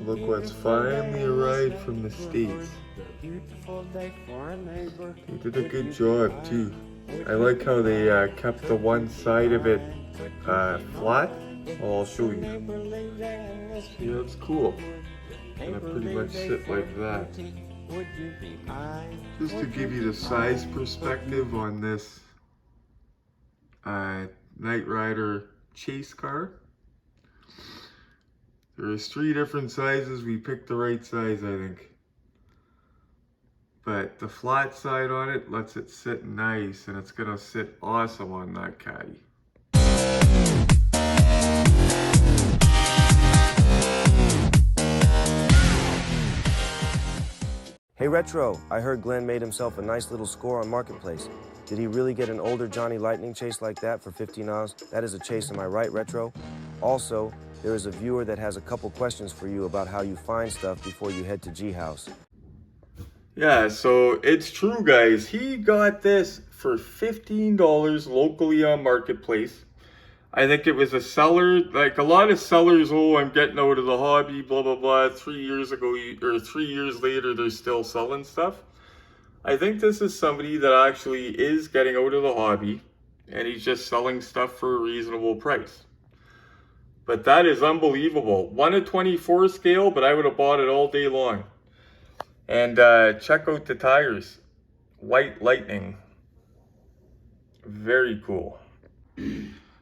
Look what's finally arrived from the States. They did a good job too. I like how they kept the one side of it flat. I'll show you. See, that's cool. And it pretty much sit like that. Just to give you the size perspective on this Knight Rider chase car. There's 3 different sizes. We picked the right size, I think. But the flat side on it lets it sit nice, and it's gonna sit awesome on that Caddy. Hey Retro, I heard Glenn made himself a nice little score on Marketplace. Did he really get an older Johnny Lightning chase like that for 15 hours? That is a chase, am I right, Retro? Also, there is a viewer that has a couple questions for you about how you find stuff before you head to G House. Yeah, so it's true, guys. He got this for $15 locally on Marketplace. I think it was a seller, like a lot of sellers, oh, I'm getting out of the hobby, blah, blah, blah. 3 years ago, or 3 years later, they're still selling stuff. I think this is somebody that actually is getting out of the hobby, and he's just selling stuff for a reasonable price. But that is unbelievable. 1/24 scale, but I would have bought it all day long. And check out the tires. White Lightning. Very cool.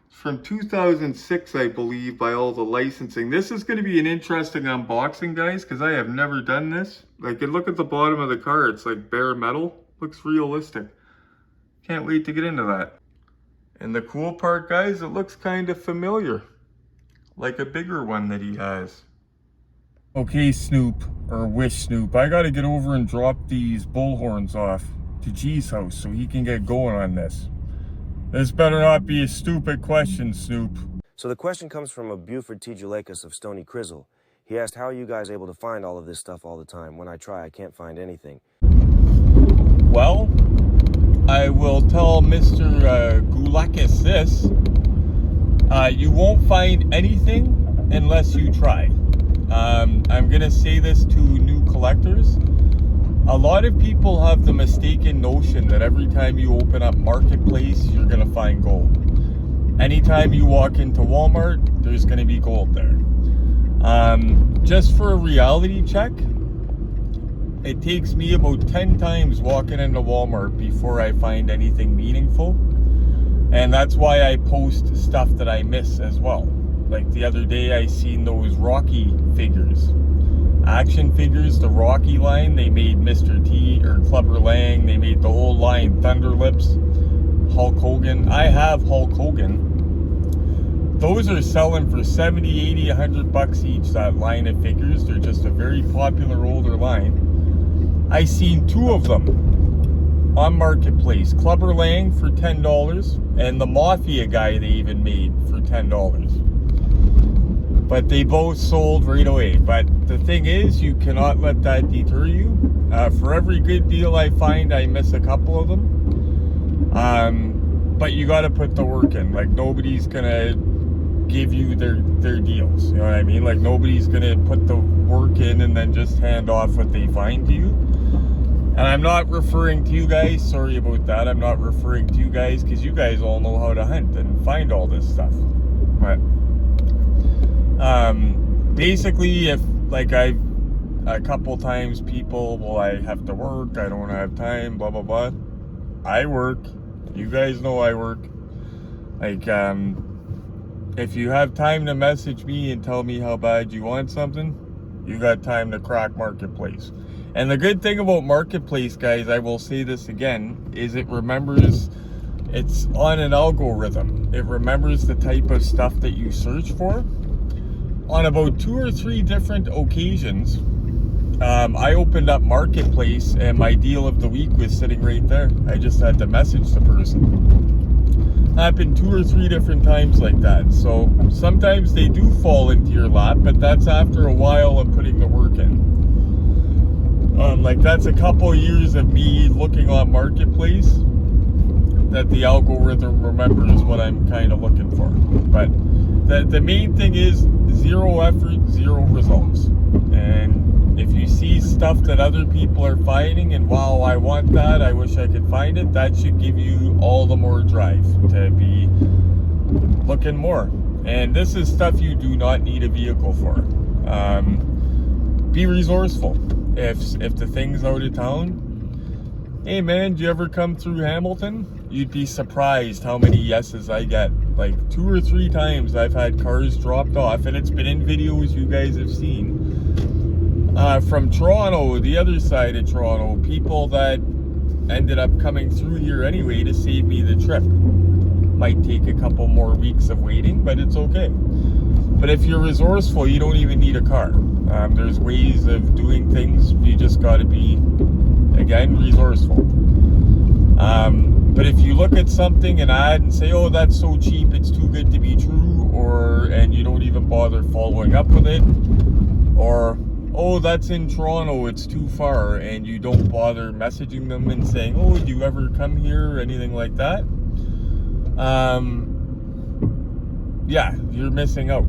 From 2006, I believe, by all the licensing. This is going to be an interesting unboxing, guys, because I have never done this. Like, and look at the bottom of the car. It's like bare metal. Looks realistic. Can't wait to get into that. And the cool part, guys, it looks kind of familiar. Like a bigger one that he has. Okay, Snoop, or Wish Snoop, I gotta get over and drop these bullhorns off to G's house so he can get going on this. This better not be a stupid question, Snoop. So the question comes from a Buford T. Julekis of Stony Crizzle. He asked, how are you guys able to find all of this stuff all the time? When I try, I can't find anything. Well, I will tell Mr. Gulakis this. You won't find anything unless you try. I'm gonna say this to new collectors. A lot of people have the mistaken notion that every time you open up Marketplace, you're gonna find gold. Anytime you walk into Walmart, there's gonna be gold there. Just for a reality check, it takes me about 10 times walking into Walmart before I find anything meaningful. And that's why I post stuff that I miss as well. Like the other day, I seen those Rocky figures. Action figures, the Rocky line, they made Mr. T or Clubber Lang, they made the whole line, Thunder Lips, Hulk Hogan. I have Hulk Hogan. Those are selling for 70, 80, 100 bucks each, that line of figures. They're just a very popular older line. I seen 2 of them on Marketplace. Clubber Lang for $10, and the Mafia guy they even made for $10. But they both sold right away. But the thing is, you cannot let that deter you. For every good deal I find, I miss a couple of them. But you got to put the work in. Like, nobody's gonna give you their deals. You know what I mean? Like, nobody's gonna put the work in and then just hand off what they find to you. And I'm not referring to you guys. Sorry about that. I'm not referring to you guys because you guys all know how to hunt and find all this stuff. But basically, if like a couple times people, well, I have to work, I don't have time, blah blah blah. I work. You guys know I work. Like, if you have time to message me and tell me how bad you want something, you got time to crack Marketplace. And the good thing about Marketplace, guys, I will say this again, is it remembers, it's on an algorithm. It remembers the type of stuff that you search for. On about 2 or 3 different occasions, I opened up Marketplace and my deal of the week was sitting right there. I just had to message the person. Happened 2 or 3 different times like that. So sometimes they do fall into your lap, but that's after a while of putting the work in. Like, that's a couple years of me looking on Marketplace that the algorithm remembers what I'm kind of looking for. But the main thing is zero effort, zero results. And if you see stuff that other people are finding and wow, I want that, I wish I could find it, that should give you all the more drive to be looking more. And this is stuff you do not need a vehicle for. Be resourceful. If the thing's out of town, hey man, do you ever come through Hamilton? You'd be surprised how many yeses I get. Like 2 or 3 times I've had cars dropped off, and it's been in videos you guys have seen. From Toronto, the other side of Toronto, people that ended up coming through here anyway to save me the trip. Might take a couple more weeks of waiting, but it's okay. But if you're resourceful, you don't even need a car. There's ways of doing things. You just got to be, again, resourceful. But if you look at something, an ad, and say, oh, that's so cheap, it's too good to be true, and you don't even bother following up with it, or, oh, that's in Toronto, it's too far, and you don't bother messaging them and saying, oh, do you ever come here, or anything like that, yeah, you're missing out.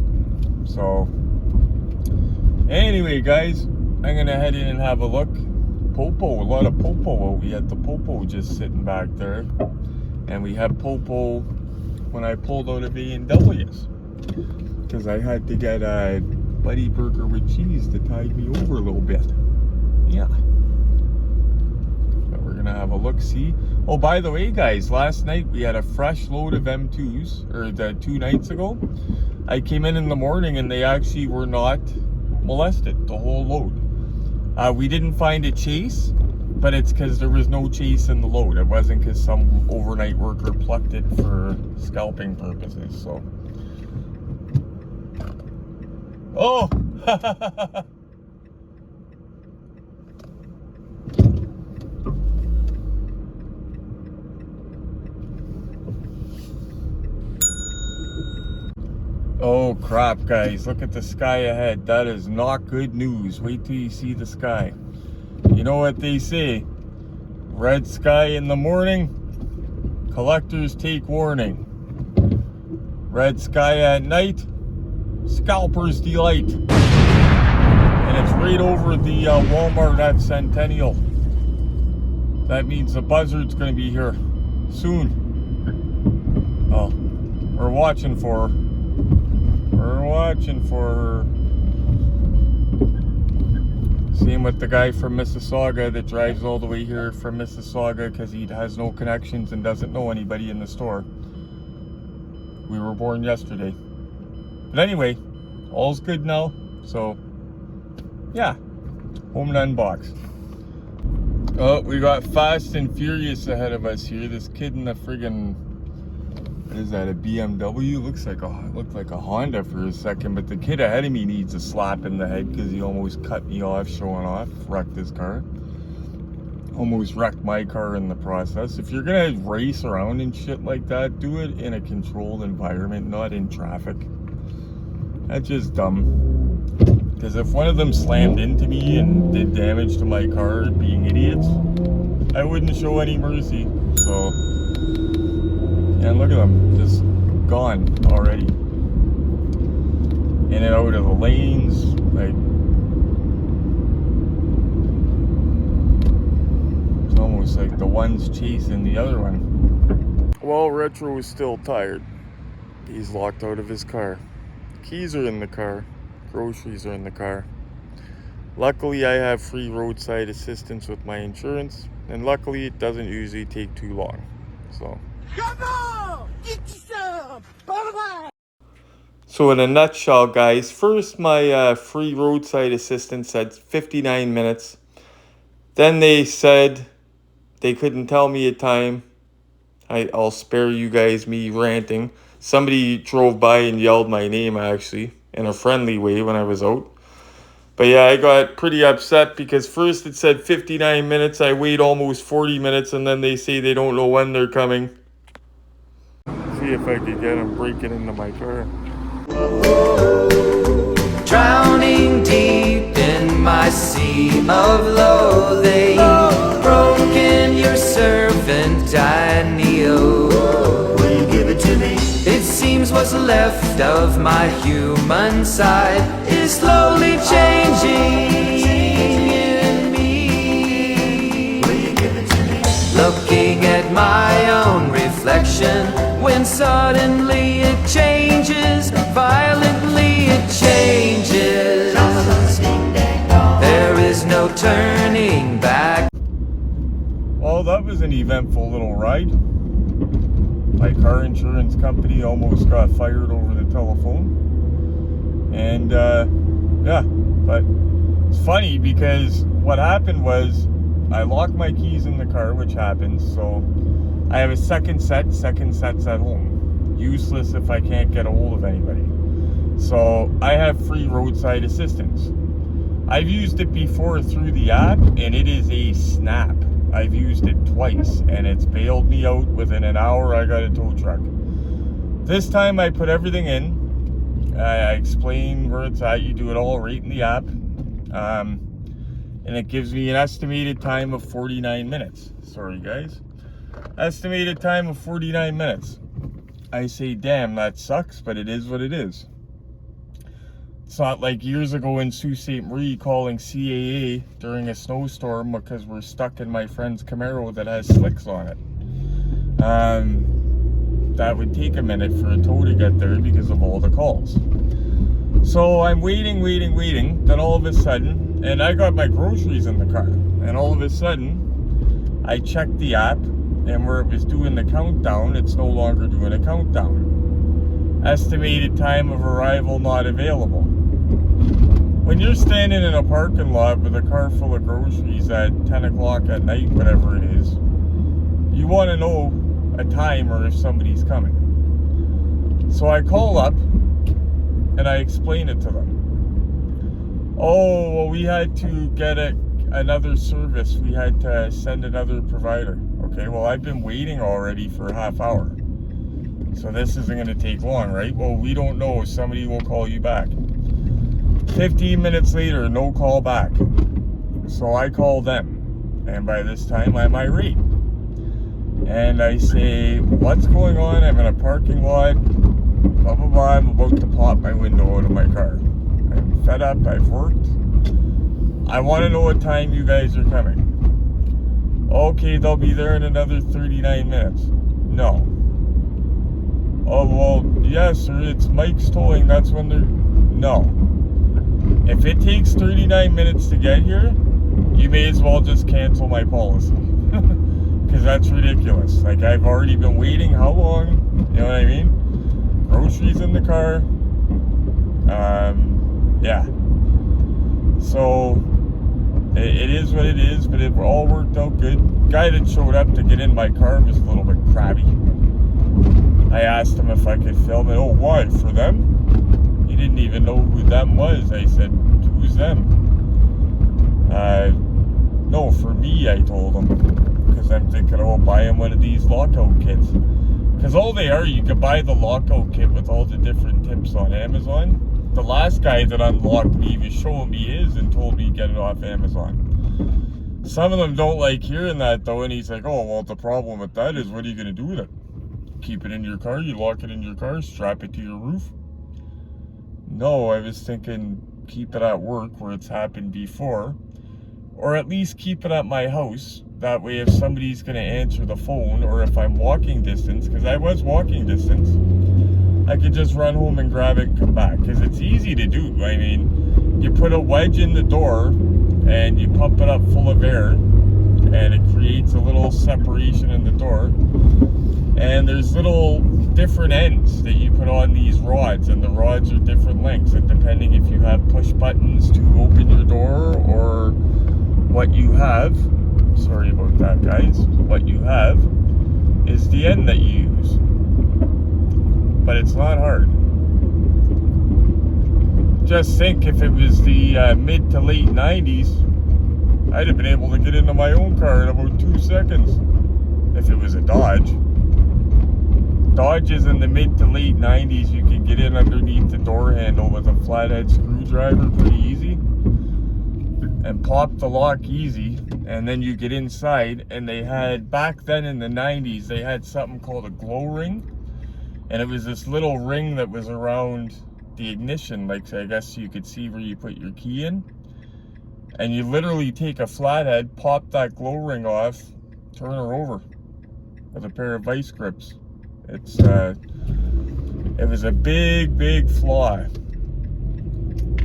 So, anyway, guys, I'm going to head in and have a look. Popo, a lot of Popo. We had the Popo just sitting back there, and we had Popo when I pulled out of A&W's because I had to get a Buddy Burger with cheese to tide me over a little bit. Yeah, but we're gonna have a look see. Oh, by the way, guys, last night we had a fresh load of M2s, or the 2 nights ago. I came in the morning and they actually were not molested, the whole load. We didn't find a chase, but it's because there was no chase in the load. It wasn't because some overnight worker plucked it for scalping purposes, so. Oh! Oh crap, guys, look at the sky ahead. That is not good news. Wait till you see the sky. You know what they say, red sky in the morning, collectors take warning. Red sky at night, scalpers delight. And it's right over the Walmart at Centennial. That means the buzzard's gonna be here soon. Oh, we're watching for her. We're watching for her. Same with the guy from Mississauga that drives all the way here from Mississauga because he has no connections and doesn't know anybody in the store. We were born yesterday. But anyway, all's good now. So, yeah, home to unbox. Oh, we got Fast and Furious ahead of us here. This kid in the friggin', what is that, a BMW? Looked like a Honda for a second, but the kid ahead of me needs a slap in the head because he almost cut me off showing off, wrecked his car. Almost wrecked my car in the process. If you're gonna race around and shit like that, do it in a controlled environment, not in traffic. That's just dumb. Because if one of them slammed into me and did damage to my car being idiots, I wouldn't show any mercy. So, and look at them, just gone already. In and out of the lanes, like, it's almost like the one's chasing the other one. Well, Retro is still tired. He's locked out of his car. Keys are in the car. Groceries are in the car. Luckily, I have free roadside assistance with my insurance, and luckily it doesn't usually take too long. So, come on! Get you some! Bye-bye! So in a nutshell, guys, first my free roadside assistance said 59 minutes. Then they said they couldn't tell me a time. I'll spare you guys me ranting. Somebody drove by and yelled my name, actually, in a friendly way when I was out. But yeah, I got pretty upset because first it said 59 minutes. I wait almost 40 minutes, and then they say they don't know when they're coming. See if I could get them breaking into my car. Drowning deep in my sea of loathing, broken your servant I kneel. Will you give it to me? It seems what's left taste of my human side is slowly changing in me. Looking at my own reflection, when suddenly it changes, violently it changes. There is no turning back. Well, that was an eventful little ride. My car insurance company almost got fired over the telephone. And yeah, but it's funny because what happened was I locked my keys in the car, which happens, so I have a second set's at home. Useless if I can't get a hold of anybody. So I have free roadside assistance. I've used it before through the app, and it is a snap. I've used it twice, and it's bailed me out. Within an hour, I got a tow truck. This time, I put everything in. I explain where it's at. You do it all right in the app. And it gives me an estimated time of 49 minutes. Sorry, guys. Estimated time of 49 minutes. I say, damn, that sucks, but it is what it is. It's not like years ago in Sault Ste. Marie calling CAA during a snowstorm because we're stuck in my friend's Camaro that has slicks on it. That would take a minute for a tow to get there because of all the calls. So I'm waiting. Then all of a sudden, and I got my groceries in the car, and all of a sudden, I checked the app, and where it was doing the countdown, it's no longer doing a countdown. Estimated time of arrival not available. When you're standing in a parking lot with a car full of groceries at 10 o'clock at night, whatever it is, you want to know a time or if somebody's coming. So I call up and I explain it to them. Oh, well, we had to get another service. We had to send another provider. Okay, well, I've been waiting already for a half hour. So this isn't going to take long, right? Well, we don't know. Somebody will call you back. 15 minutes later, no call back. So I call them. And by this time, I'm irate. And I say, what's going on? I'm in a parking lot. Blah, blah, blah. I'm about to pop my window out of my car. I'm fed up. I've worked. I want to know what time you guys are coming. Okay, they'll be there in another 39 minutes. No. Oh, well, yes, sir, it's Mike's Towing. That's when they're... No. If it takes 39 minutes to get here, you may as well just cancel my policy. Because that's ridiculous. Like, I've already been waiting how long? You know what I mean? Groceries in the car. Yeah. So, it is what it is, but it all worked out good. Guy that showed up to get in my car was a little bit crabby. I asked him if I could film it. Oh, why? For them? He didn't even know who them was. I said, who's them? No, for me, I told him. Because I'm thinking, oh, buy him one of these lockout kits. Because all they are, you can buy the lockout kit with all the different tips on Amazon. The last guy that unlocked me was showing me his and told me to get it off Amazon. Some of them don't like hearing that, though, and he's like, oh, well, the problem with that is what are you going to do with it? Keep it in your car, you lock it in your car, strap it to your roof? No, I was thinking keep it at work where it's happened before, or at least keep it at my house. That way if somebody's going to answer the phone, or if I'm walking distance, because I was walking distance, I could just run home and grab it and come back, because it's easy to do. I mean, you put a wedge in the door and you pump it up full of air and it creates a little separation in the door. And there's little different ends that you put on these rods, and the rods are different lengths, and depending if you have push buttons to open your door or what you have, sorry about that guys, what you have is the end that you use. But it's not hard. Just think if it was the mid to late 90s, I'd have been able to get into my own car in about 2 seconds. If it was a Dodge. Dodges in the mid to late 90s, you can get in underneath the door handle with a flathead screwdriver pretty easy and pop the lock easy, and then you get inside. And they had, back then in the 90s, they had something called a glow ring, And it was this little ring that was around the ignition, like, so I guess you could see where you put your key in. And you literally take a flathead, pop that glow ring off, turn her over with a pair of vice grips. It's it was a big flaw.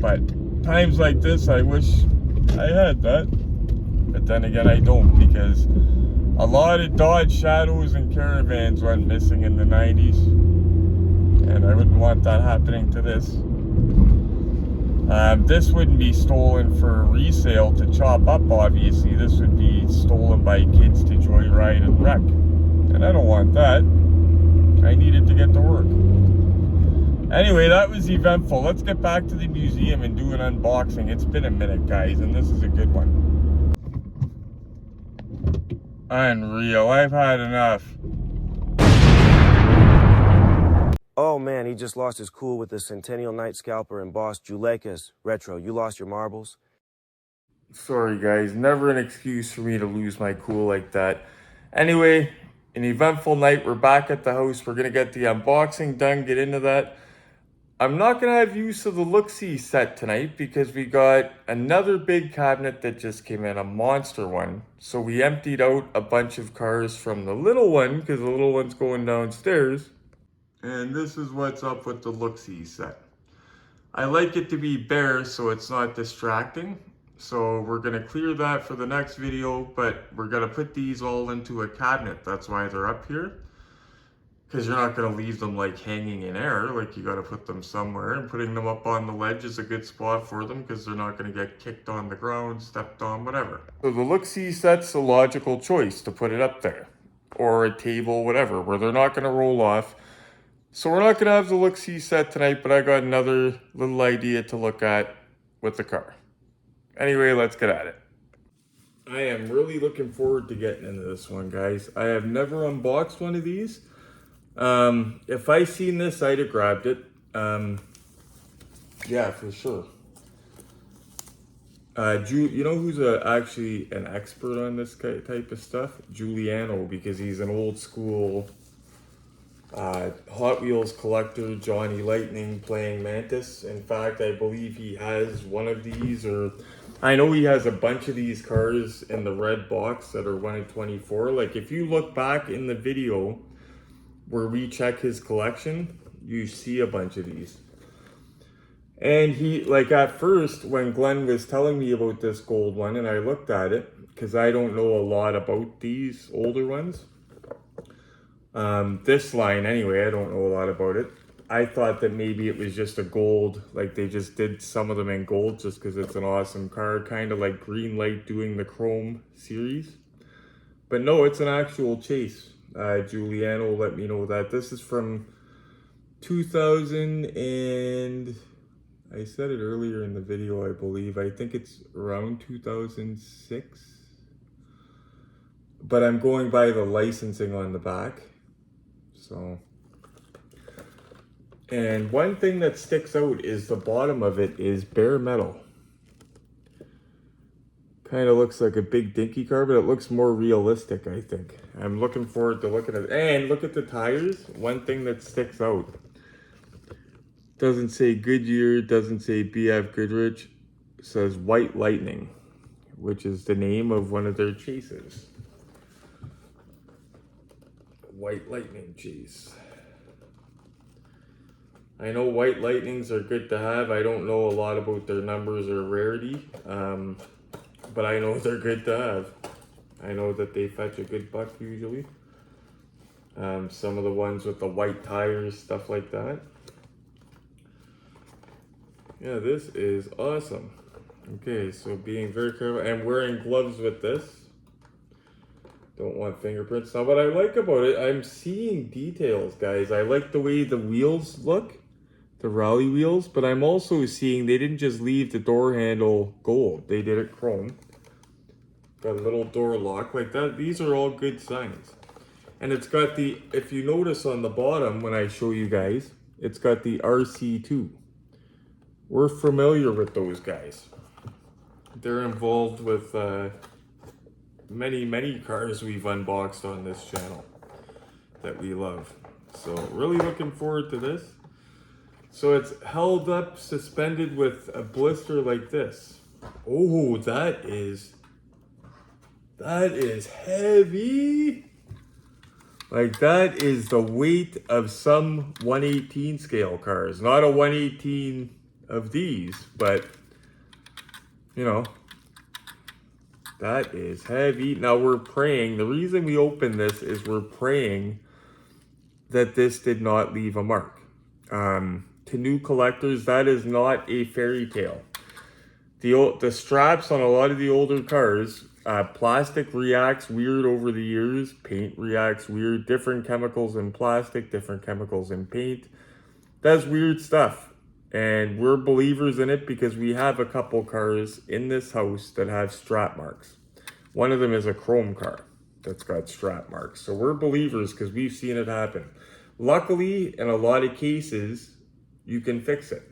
But times like this, I wish I had that. But then again, I don't, because a lot of Dodge Shadows and Caravans went missing in the 90s. And I wouldn't want that happening to this. This wouldn't be stolen for resale to chop up, obviously. This would be stolen by kids to joyride and wreck. And I don't want that. I needed to get to work. Anyway, that was eventful. Let's get back to the museum and do an unboxing. It's been a minute, guys, and this is a good one. Unreal. I've had enough. Oh man, he just lost his cool with the Centennial Night Scalper embossed Julekas Retro. You lost your marbles? Sorry, guys. Never an excuse for me to lose my cool like that. Anyway, an eventful night. We're back at the house. We're going to get the unboxing done, get into that. I'm not going to have use of the look-see set tonight because we got another big cabinet that just came in, a monster one. So we emptied out a bunch of cars from the little one because the little one's going downstairs. And this is what's up with the look-see set. I like it to be bare so it's not distracting. So we're going to clear that for the next video, but we're going to put these all into a cabinet. That's why they're up here. Because you're not going to leave them like hanging in air. Like, you got to put them somewhere, and putting them up on the ledge is a good spot for them because they're not going to get kicked on the ground, stepped on, whatever. So the look-see set's a logical choice to put it up there. Or a table, whatever, where they're not going to roll off. So we're not going to have the look-see set tonight, but I got another little idea to look at with the car. Anyway, let's get at it. I am really looking forward to getting into this one, guys. I have never unboxed one of these. If I seen this, I'd have grabbed it. Yeah, for sure. You know who's actually an expert on this type of stuff? Giuliano, because he's an old school Hot Wheels collector, Johnny Lightning playing Mantis. In fact, I believe he has one of these, or I know he has a bunch of these cars in the red box that are 1 in 24. Like, if you look back in the video where we check his collection, you see a bunch of these. And he, like, at first, when Glenn was telling me about this gold one, and I looked at it, because I don't know a lot about these older ones. This line, anyway, I don't know a lot about it. I thought that maybe it was just a gold, like they just did some of them in gold just because it's an awesome car, kind of like Greenlight doing the Chrome series. But no, it's an actual chase. Giuliano let me know that. This is from 2000 and... I said it earlier in the video, I believe. I think it's around 2006. But I'm going by the licensing on the back. So, and one thing that sticks out is the bottom of it is bare metal. Kind of looks like a big dinky car, but it looks more realistic, I think. I'm looking forward to looking at it. And look at the tires. One thing that sticks out. Doesn't say Goodyear, doesn't say BF Goodrich. It says White Lightning, which is the name of one of their chases. White Lightning chase. I know White Lightnings are good to have. I don't know a lot about their numbers or rarity, but I know they're good to have. I know that they fetch a good buck usually. Some of the ones with the white tires, stuff like that. Yeah, this is awesome. Okay, so being very careful and wearing gloves with this. Don't want fingerprints. Now, what I like about it, I'm seeing details, guys. I like the way the wheels look, the rally wheels, but I'm also seeing they didn't just leave the door handle gold. They did it chrome. Got a little door lock like that. These are all good signs. And it's got the, if you notice on the bottom when I show you guys, it's got the RC2. We're familiar with those guys. They're involved with many cars we've unboxed on this channel that we love. So really looking forward to this. So it's held up, suspended with a blister like this. Oh, that is heavy. Like that is the weight of some 118 scale cars. Not a 118 of these, but you know, that is heavy. Now we're praying. The reason we opened this is we're praying that this did not leave a mark. To new collectors, that is not a fairy tale. The straps on a lot of the older cars, plastic reacts weird over the years, paint reacts weird, different chemicals in plastic, different chemicals in paint. That's weird stuff. And we're believers in it because we have a couple cars in this house that have strap marks. One of them is a chrome car that's got strap marks. So we're believers because we've seen it happen. Luckily, in a lot of cases, you can fix it.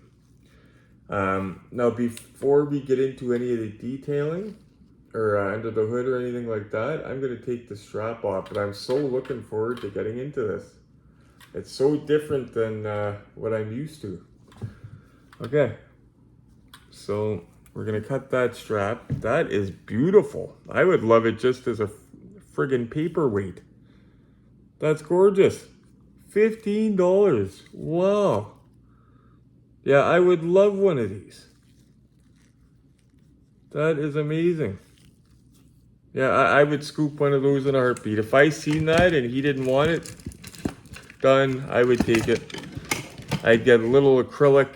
Now, before we get into any of the detailing or under the hood or anything like that, I'm going to take the strap off, but I'm so looking forward to getting into this. It's so different than what I'm used to. Okay, so we're going to cut that strap. That is beautiful. I would love it just as a friggin' paperweight. That's gorgeous. $15. Wow. Yeah, I would love one of these. That is amazing. Yeah, I would scoop one of those in a heartbeat. If I seen that and he didn't want it, done, I would take it. I'd get a little acrylic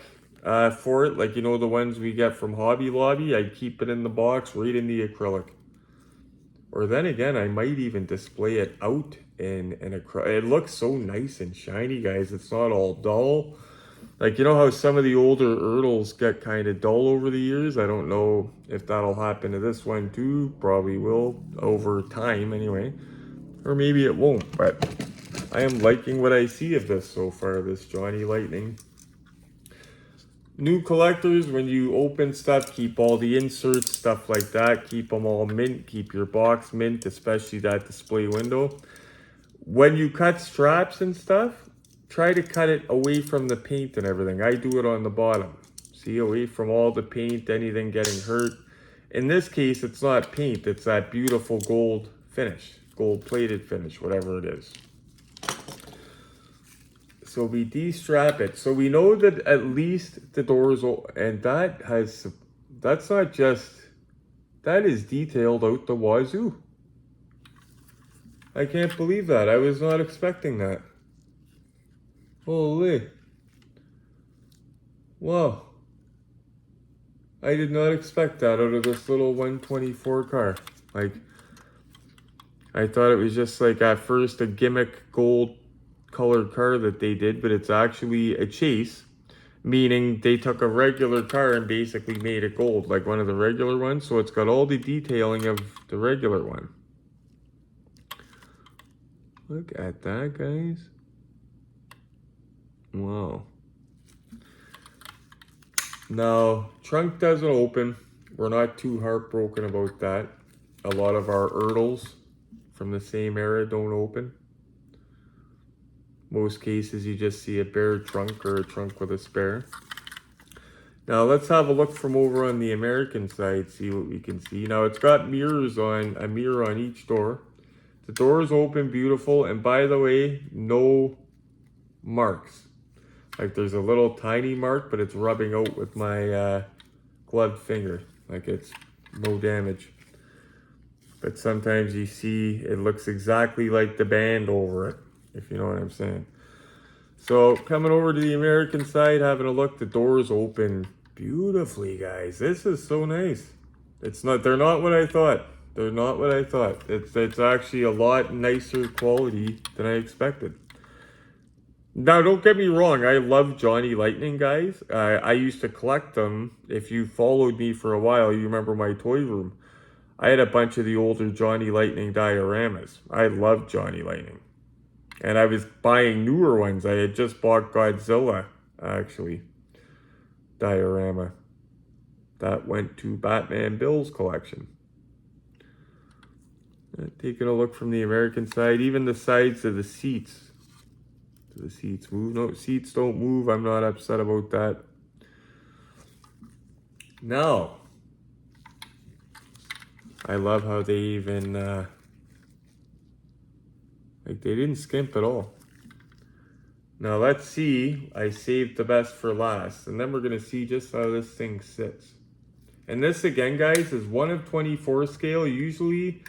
for it, like you know the ones we get from Hobby Lobby. I'd keep it in the box, right in the acrylic. Or then again, I might even display it out in acrylic. It looks so nice and shiny, guys. It's not all dull. Like, you know how some of the older Ertls get kind of dull over the years? I don't know if that'll happen to this one too. Probably will over time anyway. Or maybe it won't, but I am liking what I see of this so far, this Johnny Lightning. New collectors, when you open stuff, keep all the inserts, stuff like that. Keep them all mint. Keep your box mint, especially that display window. When you cut straps and stuff, try to cut it away from the paint and everything. I do it on the bottom. See, away from all the paint, anything getting hurt. In this case, it's not paint. It's that beautiful gold finish, gold plated finish, whatever it is. So we de-strap it. So we know that at least the doors, and that's not just, that is detailed out the wazoo. I can't believe that. I was not expecting that. Holy. Wow. I did not expect that out of this little 124 car. Like, I thought it was just like at first a gimmick gold colored car that they did, but it's actually a chase, meaning they took a regular car and basically made it gold, like one of the regular ones. So it's got all the detailing of the regular one. Look at that, guys. Wow. Now, trunk doesn't open. We're not too heartbroken about that. A lot of our Ertls from the same era don't open. Most cases, you just see a bare trunk or a trunk with a spare. Now, let's have a look from over on the American side, see what we can see. Now, it's got mirrors on, a mirror on each door. The doors open beautiful, and by the way, no marks. Like there's a little tiny mark, but it's rubbing out with my gloved finger. Like it's no damage. But sometimes you see it looks exactly like the band over it, if you know what I'm saying. So coming over to the American side, having a look, the doors open beautifully, guys. This is so nice. They're not what I thought. They're not what I thought. It's actually a lot nicer quality than I expected. Now, don't get me wrong. I love Johnny Lightning, guys. I used to collect them. If you followed me for a while, you remember my toy room. I had a bunch of the older Johnny Lightning dioramas. I love Johnny Lightning. And I was buying newer ones. I had just bought Godzilla, actually, diorama. That went to Batman Bill's collection. Taking a look from the American side, even the sides of the seats. Do the seats move? No, seats don't move. I'm not upset about that. No. I love how they even, like they didn't skimp at all. Now let's see, I saved the best for last, and then we're gonna see just how this thing sits. And this again, guys, is 1 of 24 scale. Usually,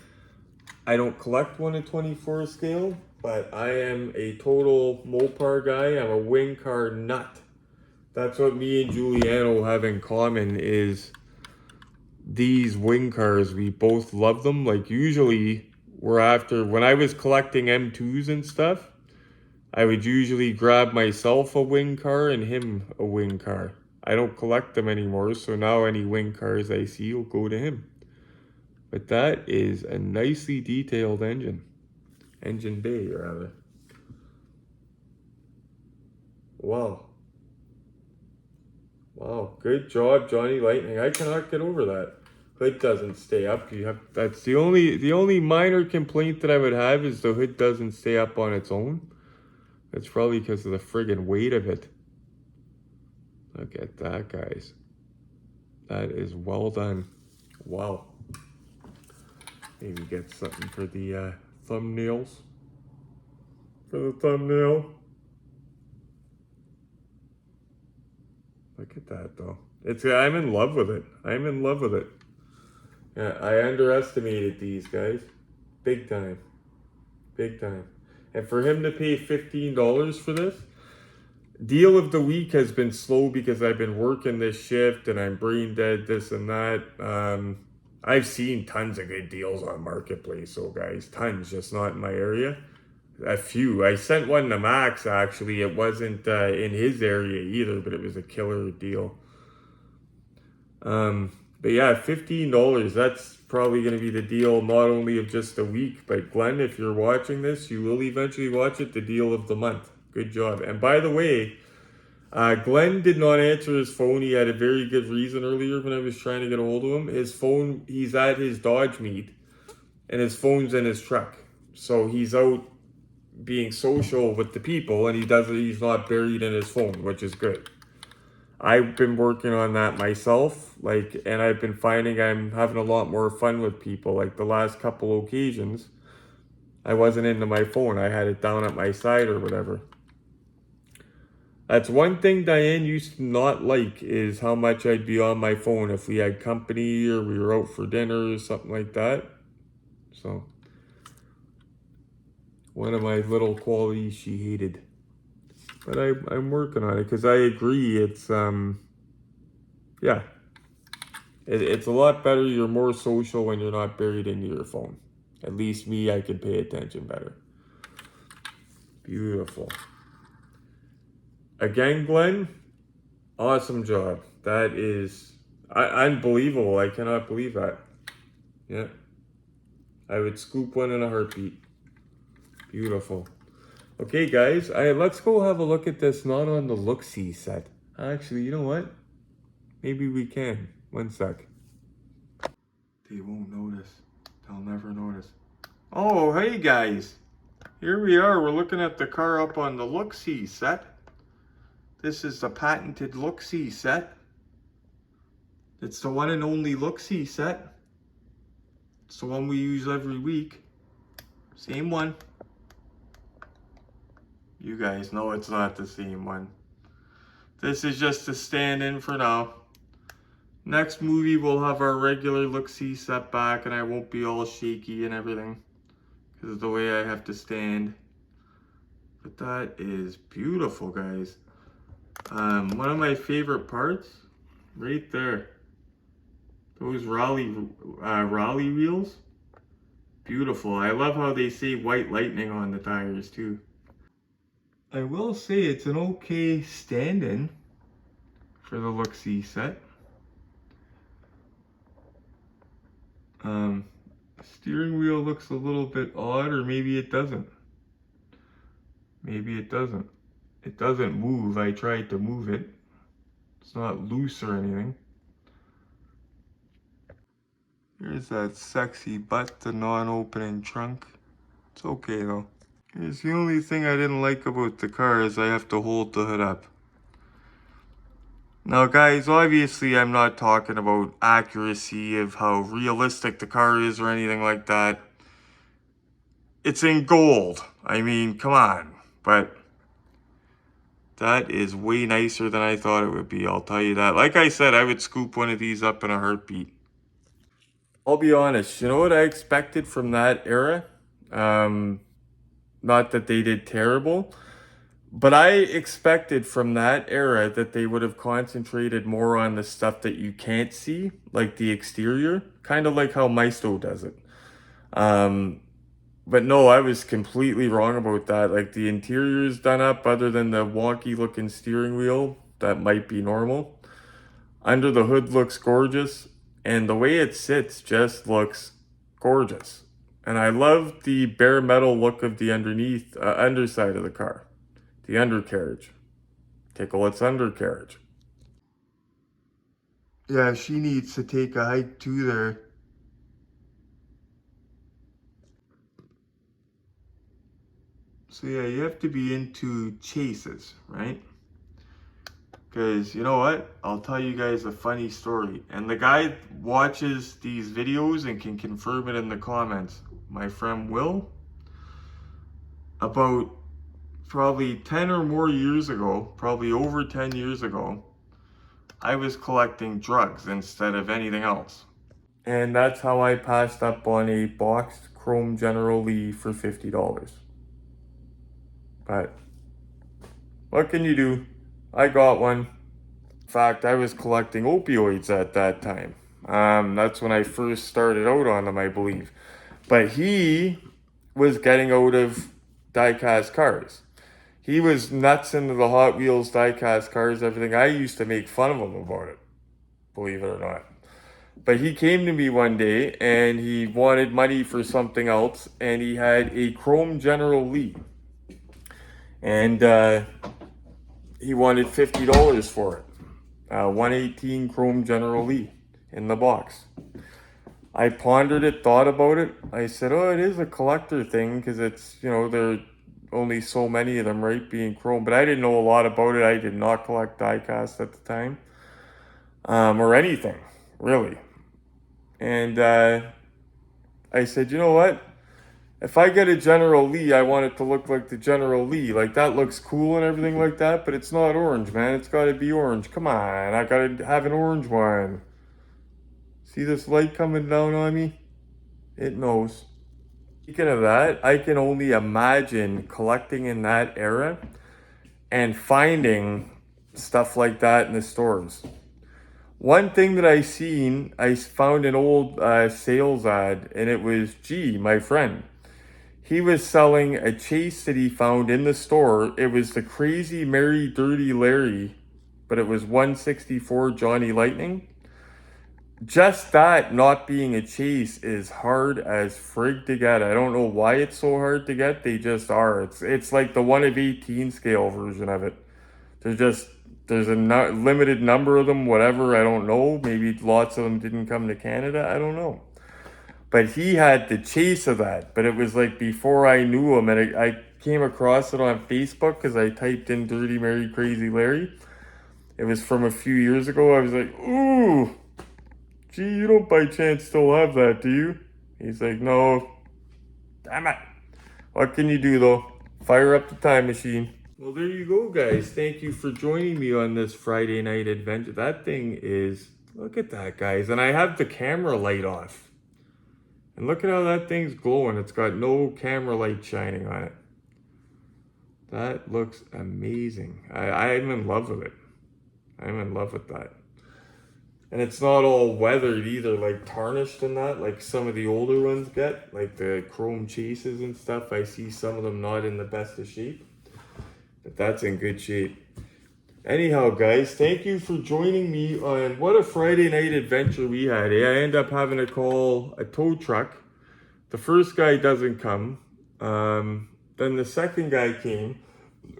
I don't collect 1 of 24 scale, but I am a total Mopar guy. I'm a wing car nut. That's what me and Giuliano have in common is these wing cars. We both love them. Like usually, we're after, when I was collecting M2s and stuff, I would usually grab myself a wing car and him a wing car. I don't collect them anymore, so now any wing cars I see will go to him. But that is a nicely detailed engine. Engine bay, rather. Wow. Wow, good job, Johnny Lightning. I cannot get over that. Hood doesn't stay up. That's the only minor complaint that I would have is the hood doesn't stay up on its own. It's probably because of the friggin' weight of it. Look at that, guys. That is well done. Wow. Maybe get something for the thumbnails. For the thumbnail. Look at that, though. I'm in love with it. I'm in love with it. Yeah, I underestimated these guys. Big time. Big time. And for him to pay $15 for this, deal of the week has been slow because I've been working this shift and I'm brain dead, this and that. I've seen tons of good deals on Marketplace, so guys, tons, just not in my area. A few. I sent one to Max, actually. It wasn't in his area either, but it was a killer deal. But yeah, $15, that's probably going to be the deal not only of just a week, but Glenn, if you're watching this, you will eventually watch it, the deal of the month. Good job. And by the way, Glenn did not answer his phone. He had a very good reason earlier when I was trying to get a hold of him. His phone, he's at his Dodge meet, and his phone's in his truck. So he's out being social with the people, and he's not buried in his phone, which is good. I've been working on that myself, and I've been finding I'm having a lot more fun with people. Like the last couple occasions, I wasn't into my phone. I had it down at my side or whatever. That's one thing Diane used to not like, is how much I'd be on my phone if we had company or we were out for dinner or something like that. So, one of my little qualities she hated. But I'm working on it because I agree it's, yeah. It's a lot better. You're more social when you're not buried into your phone. At least me, I can pay attention better. Beautiful. Again, Glenn, awesome job. That is unbelievable. I cannot believe that. Yeah. I would scoop one in a heartbeat. Beautiful. Okay, guys, let's go have a look at this not on the look-see set. Actually, you know what? Maybe we can. One sec. They won't notice. They'll never notice. Oh, hey, guys. Here we are. We're looking at the car up on the look-see set. This is the patented look-see set. It's the one and only look-see set. It's the one we use every week. Same one. You guys know it's not the same one. This is just a stand-in for now. Next movie we'll have our regular look-see set back and I won't be all shaky and everything because of the way I have to stand. But that is beautiful, guys. One of my favorite parts, right there. Those Raleigh wheels. Beautiful. I love how they say white lightning on the tires too. I will say it's an okay stand-in for the look-see set. Steering wheel looks a little bit odd, or maybe it doesn't. Maybe it doesn't. It doesn't move. I tried to move it. It's not loose or anything. Here's that sexy butt, the non-opening trunk. It's okay though. It's the only thing I didn't like about the car is I have to hold the hood up. Now guys, obviously I'm not talking about accuracy of how realistic the car is or anything like that. It's in gold. I mean, come on. But that is way nicer than I thought it would be, I'll tell you that. Like I said, I would scoop one of these up in a heartbeat. I'll be honest, you know what I expected from that era? Not that they did terrible, but I expected from that era that they would have concentrated more on the stuff that you can't see, like the exterior, kind of like how Maisto does it. But no, I was completely wrong about that. Like the interior is done up other than the wonky looking steering wheel. That might be normal. Under the hood looks gorgeous. And the way it sits just looks gorgeous. And I love the bare metal look of the underside of the car. The undercarriage. Tickle its undercarriage. Yeah, she needs to take a hike too there. So yeah, you have to be into chases, right? Because you know what? I'll tell you guys a funny story. And the guy watches these videos and can confirm it in the comments. My friend Will, about probably 10 or more years ago, probably over 10 years ago, I was collecting drugs instead of anything else. And that's how I passed up on a boxed chrome General Lee for $50. But what can you do? I got one. In fact, I was collecting opioids at that time. That's when I first started out on them, I believe. But he was getting out of diecast cars. He was nuts into the Hot Wheels diecast cars, everything. I used to make fun of him about it, believe it or not. But he came to me one day and he wanted money for something else, and he had a chrome General Lee. And he wanted $50 for it. 118 chrome General Lee in the box. I pondered it, thought about it. I said, oh, it is a collector thing because it's, you know, there are only so many of them, right, being chrome. But I didn't know a lot about it. I did not collect diecast at the time, or anything, really. And I said, you know what? If I get a General Lee, I want it to look like the General Lee. Like, that looks cool and everything like that, but it's not orange, man. It's got to be orange. Come on, I got to have an orange one. See this light coming down on me? It knows. Speaking of that, I can only imagine collecting in that era and finding stuff like that in the stores. One thing that I found an old sales ad, and it was G, my friend. He was selling a chase that he found in the store. It was the Crazy Mary Dirty Larry, but it was 164 Johnny Lightning. Just that not being a chase is hard as frig to get. I don't know why it's so hard to get. They just are. It's like the 1 of 18 scale version of it. There's a limited number of them, whatever. I don't know. Maybe lots of them didn't come to Canada. I don't know. But he had the chase of that. But it was like before I knew him. And I came across it on Facebook because I typed in Dirty Mary Crazy Larry. It was from a few years ago. I was like, ooh, gee, you don't by chance still have that, do you? He's like, no. Damn it. What can you do though? Fire up the time machine. Well, there you go, guys. Thank you for joining me on this Friday night adventure. That thing is, look at that, guys. And I have the camera light off. And look at how that thing's glowing. It's got no camera light shining on it. That looks amazing. I'm in love with it. I'm in love with that. And it's not all weathered either, like tarnished and that, like some of the older ones get, like the chrome chases and stuff. I see some of them not in the best of shape, but that's in good shape. Anyhow, guys, thank you for joining me on what a Friday night adventure we had. I end up having to call a tow truck. The first guy doesn't come. Then the second guy came,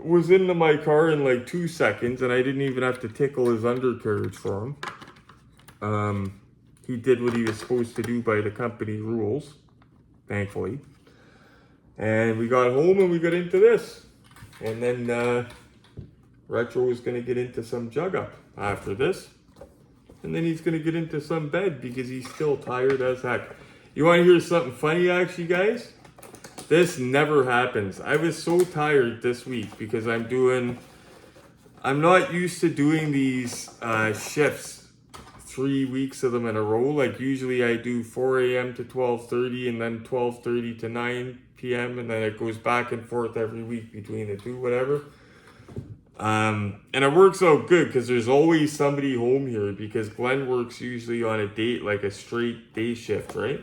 was into my car in like 2 seconds, and I didn't even have to tickle his undercarriage for him. He did what he was supposed to do by the company rules, thankfully. And we got home and we got into this. And then Retro is going to get into some jug up after this. And then he's going to get into some bed because he's still tired as heck. You want to hear something funny actually, guys? This never happens. I was so tired this week because I'm not used to doing these shifts, 3 weeks of them in a row. Like usually I do 4 a.m. to 12:30 and then 12:30 to 9 p.m. and then it goes back and forth every week between the two, whatever. And it works out good because there's always somebody home here because Glenn works usually on a date, like a straight day shift, right?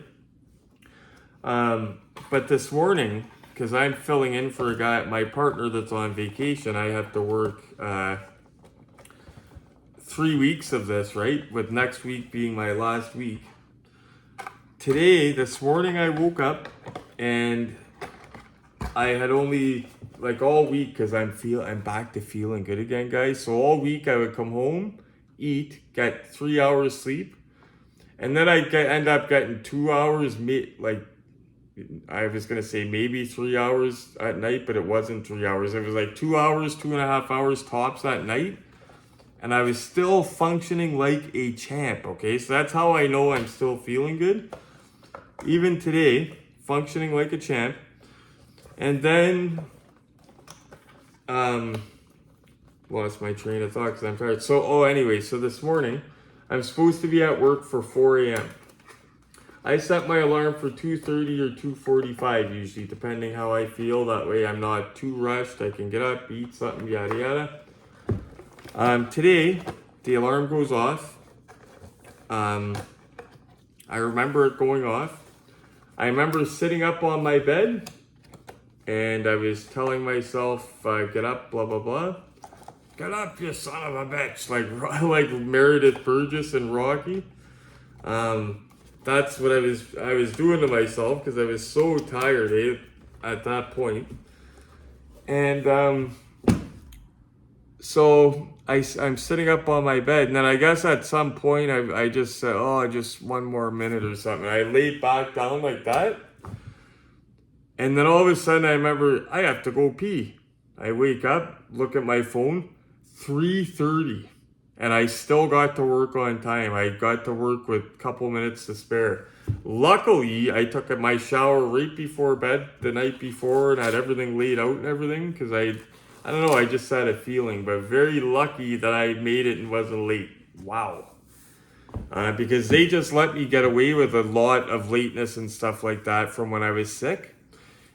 But this morning, because I'm filling in for a guy, my partner that's on vacation, I have to work 3 weeks of this, right? With next week being my last week. This morning I woke up and I had only, like all week, because I'm back to feeling good again, guys. So all week I would come home, eat, get 3 hours sleep, and then I'd end up getting 2 hours, like, I was going to say maybe 3 hours at night, but it wasn't 3 hours. It was like 2 hours, 2.5 hours tops at night. And I was still functioning like a champ, okay? So that's how I know I'm still feeling good. Even today, functioning like a champ. And then, lost my train of thought because I'm tired. So, anyway, so this morning, I'm supposed to be at work for 4 a.m. I set my alarm for 2:30 or 2:45 usually, depending how I feel. That way I'm not too rushed. I can get up, eat something, yada yada. Today, the alarm goes off. I remember it going off. I remember sitting up on my bed, and I was telling myself, get up, blah, blah, blah. Get up, you son of a bitch. Like Meredith Burgess and Rocky. That's what I was doing to myself because I was so tired at that point. And so I'm sitting up on my bed, and then I guess at some point I just said, just 1 more minute or something. I laid back down like that. And then all of a sudden I remember I have to go pee. I wake up, look at my phone, 3:30. And I still got to work on time. I got to work with a couple minutes to spare. Luckily, I took my shower right before bed the night before and had everything laid out and everything. Because I don't know, I just had a feeling. But very lucky that I made it and wasn't late. Wow. Because they just let me get away with a lot of lateness and stuff like that from when I was sick.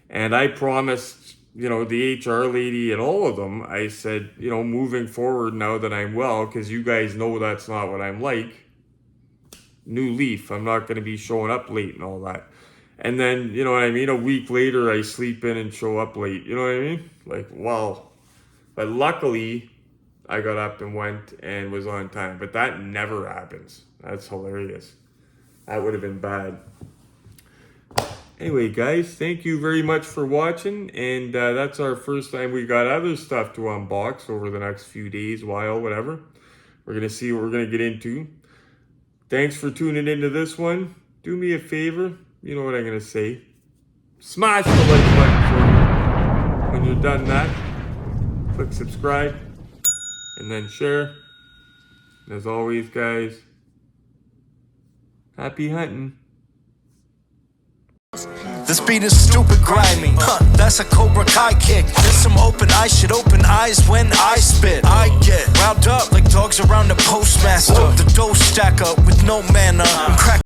And I promised, the HR lady and all of them, I said, moving forward now that I'm well, because you guys know that's not what I'm like. New leaf. I'm not going to be showing up late and all that. And then, you know what I mean? A week later, I sleep in and show up late. You know what I mean? Like, wow. But luckily, I got up and went and was on time. But that never happens. That's hilarious. That would have been bad. Anyway, guys, thank you very much for watching, and that's our first time. We got other stuff to unbox over the next few days, whatever. We're going to see what we're going to get into. Thanks for tuning into this one. Do me a favor, you know what I'm going to say. Smash the like button for me. When you're done that, click subscribe, and then share. And as always, guys, happy hunting. This beat is stupid grimy, that's a Cobra Kai kick. There's some open eyes, shit open eyes when I spit. I get riled up like dogs around the postmaster. The dough stack up with no manner. Crack